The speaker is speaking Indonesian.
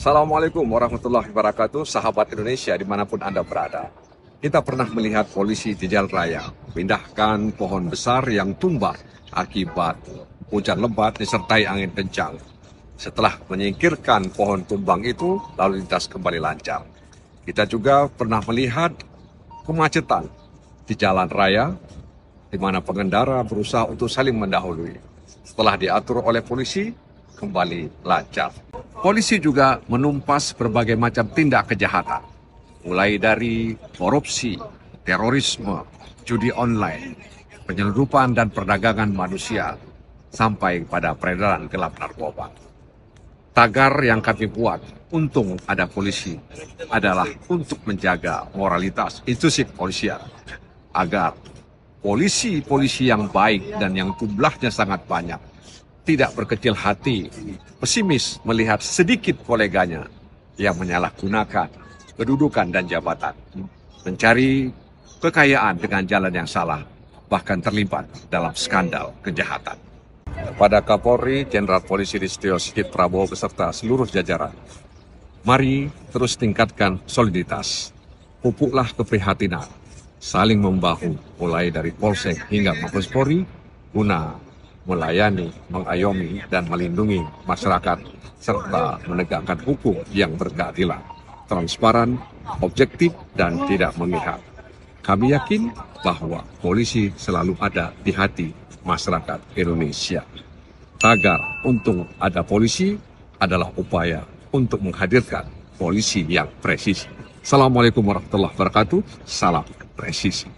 Assalamualaikum warahmatullahi wabarakatuh, sahabat Indonesia dimanapun Anda berada. Kita pernah melihat polisi di jalan raya memindahkan pohon besar yang tumbang akibat hujan lebat disertai angin kencang. Setelah menyingkirkan pohon tumbang itu, lalu lintas kembali lancar. Kita juga pernah melihat kemacetan di jalan raya di mana pengendara berusaha untuk saling mendahului. Setelah diatur oleh polisi, kembali lancar. Polisi juga menumpas berbagai macam tindak kejahatan, mulai dari korupsi, terorisme, judi online, penyelundupan dan perdagangan manusia, sampai pada peredaran gelap narkoba. Tagar yang kami buat, untung ada polisi, adalah untuk menjaga moralitas institusi kepolisian, agar polisi-polisi yang baik dan yang jumlahnya sangat banyak tidak berkecil hati, pesimis melihat sedikit koleganya yang menyalahgunakan kedudukan dan jabatan, mencari kekayaan dengan jalan yang salah, bahkan terlibat dalam skandal kejahatan. Kepada Kapolri Jenderal Polisi Listio Sigit Prabowo beserta seluruh jajaran, mari terus tingkatkan soliditas, pupuklah keprihatinan, saling membahu mulai dari Polsek hingga Mabes Polri guna melayani, mengayomi, dan melindungi masyarakat, serta menegakkan hukum yang berkeadilan, transparan, objektif, dan tidak memihak. Kami yakin bahwa polisi selalu ada di hati masyarakat Indonesia. Tagar untung ada polisi adalah upaya untuk menghadirkan polisi yang presisi. Assalamualaikum warahmatullahi wabarakatuh. Salam presisi.